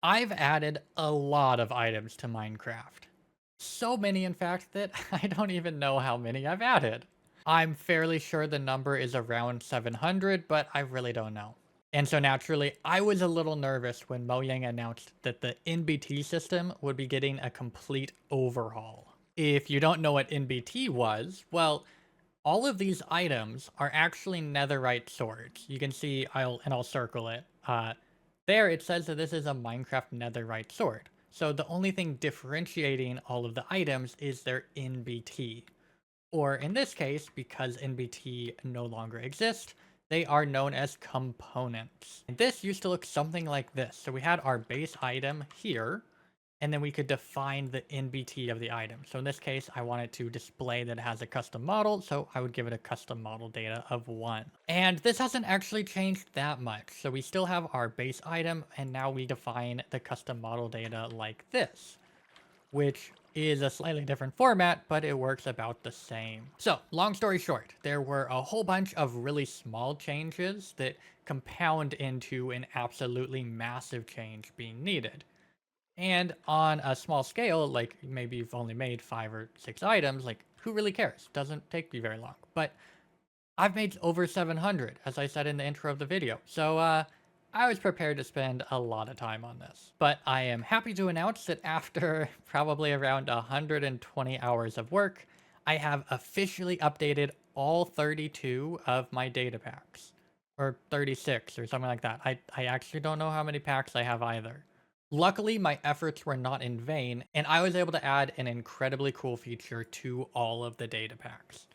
I've added a lot of items to Minecraft. So many, in fact, that I don't even know how many I've added. I'm fairly sure the number is around 700, but I really don't know. And so naturally, I was a little nervous when Mojang announced that the NBT system would be getting a complete overhaul. If you don't know what NBT was, well, all of these items are actually netherite swords. You can see, I'll circle it. There it says that this is a Minecraft netherite sword. So the only thing differentiating all of the items is their NBT. Or in this case, because NBT no longer exists, they are known as components. And this used to look something like this. So we had our base item here, and then we could define the NBT of the item. So in this case, I wanted to display that it has a custom model, so I would give it a custom model data of 1. And this hasn't actually changed that much. So we still have our base item, and now we define the custom model data like this, which is a slightly different format, but it works about the same. So, long story short, there were a whole bunch of really small changes that compound into an absolutely massive change being needed. And on a small scale, like maybe you've only made 5 or 6 items, like who really cares? Doesn't take you very long. But I've made over 700, as I said in the intro of the video. So I was prepared to spend a lot of time on this. But I am happy to announce that after probably around 120 hours of work, I have officially updated all 32 of my data packs. Or 36 or something like that. I actually don't know how many packs I have either. Luckily, my efforts were not in vain, and I was able to add an incredibly cool feature to all of the data packs.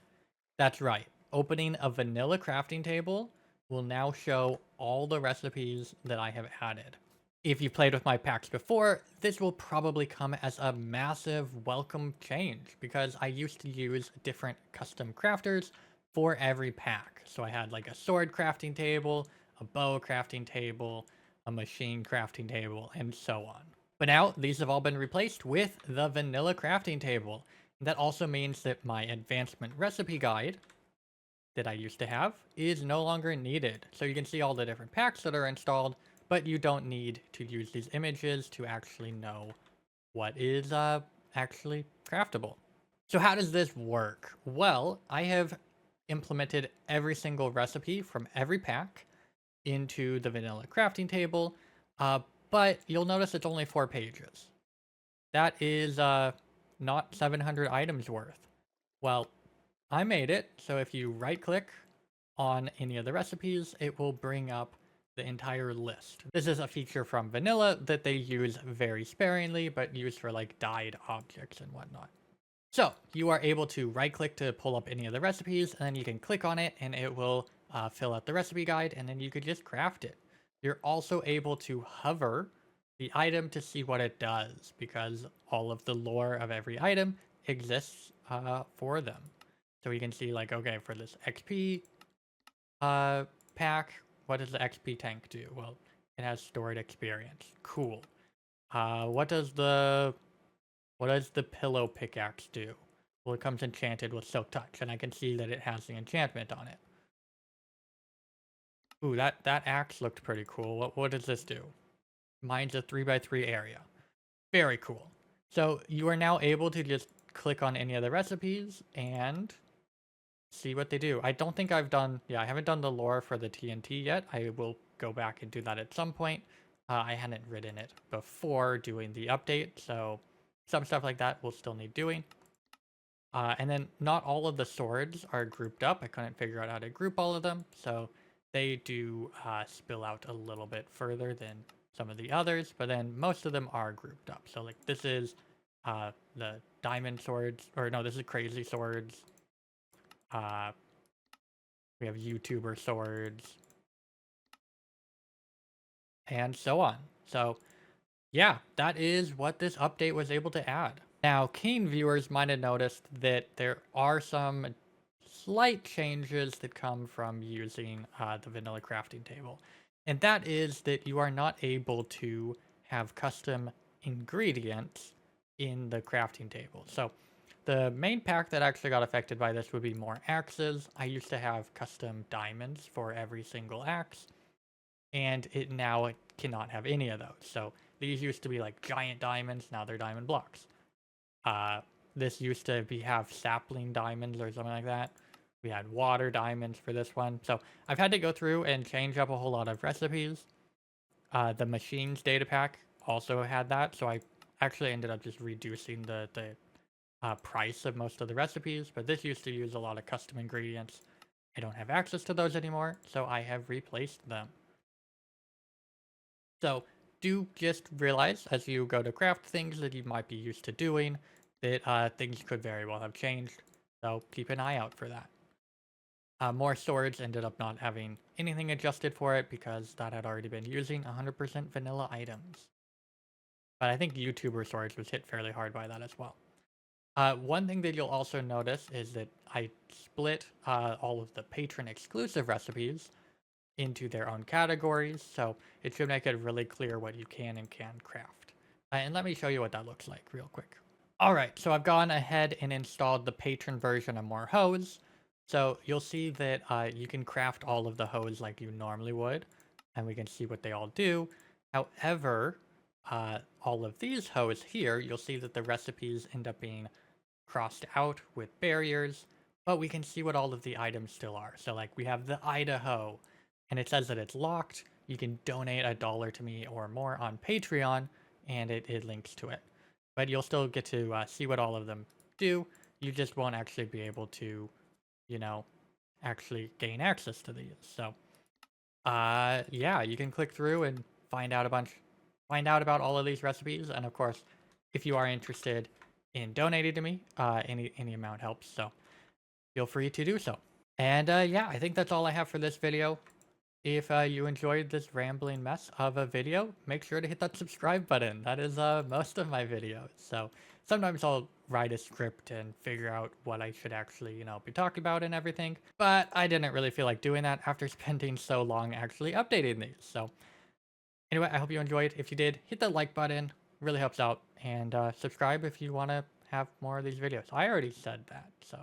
That's right, opening a vanilla crafting table will now show all the recipes that I have added. If you've played with my packs before, this will probably come as a massive welcome change because I used to use different custom crafters for every pack. So I had like a sword crafting table, a bow crafting table, a machine crafting table, and so on. But now these have all been replaced with the vanilla crafting table. That also means that my advancement recipe guide that I used to have is no longer needed. So you can see all the different packs that are installed, but you don't need to use these images to actually know what is actually craftable. So how does this work? Well, I have implemented every single recipe from every pack into the vanilla crafting table, uh, but you'll notice it's only 4 pages. That is not 700 items worth. Well, I made it, so if you right click on any of the recipes, it will bring up the entire list. This is a feature from vanilla that they use very sparingly, but used for like dyed objects and whatnot. So you are able to right click to pull up any of the recipes, and then you can click on it and it will fill out the recipe guide, and then you could just craft it. You're also able to hover the item to see what it does, because all of the lore of every item exists for them. So you can see like, okay, for this XP pack, what does the XP tank do? Well, it has stored experience. Cool. What does the pillow pickaxe do? Well, it comes enchanted with Silk Touch, and I can see that it has the enchantment on it. Ooh, that axe looked pretty cool. What does this do? Mine's a 3x3 area. Very cool. So you are now able to just click on any of the recipes and see what they do. I don't think I haven't done the lore for the TNT yet. I will go back and do that at some point. I hadn't written it before doing the update, so some stuff like that will still need doing. And then not all of the swords are grouped up. I couldn't figure out how to group all of them, so they do spill out a little bit further than some of the others, but then most of them are grouped up. So like this is the diamond swords, or no, this is crazy swords. We have YouTuber swords, and so on. So yeah, that is what this update was able to add. Now, keen viewers might have noticed that there are some slight changes that come from using the vanilla crafting table. And that is that you are not able to have custom ingredients in the crafting table. So the main pack that actually got affected by this would be more axes. I used to have custom diamonds for every single axe, and it now cannot have any of those. So these used to be like giant diamonds, now they're diamond blocks. This used to have sapling diamonds or something like that. We had water diamonds for this one. So I've had to go through and change up a whole lot of recipes. The machines data pack also had that, so I actually ended up just reducing the price of most of the recipes, but this used to use a lot of custom ingredients. I don't have access to those anymore, so I have replaced them. So do just realize as you go to craft things that you might be used to doing that things could very well have changed, so keep an eye out for that. More storage ended up not having anything adjusted for it because that had already been using 100% vanilla items. But I think YouTuber storage was hit fairly hard by that as well. One thing that you'll also notice is that I split all of the patron exclusive recipes into their own categories, so it should make it really clear what you can and can't craft. And let me show you what that looks like real quick. Alright, so I've gone ahead and installed the patron version of more hoes. So you'll see that you can craft all of the hoes like you normally would, and we can see what they all do. However, all of these hoes here, you'll see that the recipes end up being crossed out with barriers, but we can see what all of the items still are. So like we have the Idaho, and it says that it's locked. You can donate $1 to me or more on Patreon, and it links to it. But you'll still get to see what all of them do. You just won't actually be able to, you know, actually gain access to these. So, yeah, you can click through and find out about all of these recipes. And of course, if you are interested in donating to me, any amount helps. So feel free to do so. And yeah, I think that's all I have for this video. If you enjoyed this rambling mess of a video, make sure to hit that subscribe button. That is most of my videos. So sometimes I'll write a script and figure out what I should actually, be talking about and everything. But I didn't really feel like doing that after spending so long actually updating these. So anyway, I hope you enjoyed. If you did, hit the like button. Really helps out. And subscribe if you want to have more of these videos. I already said that. So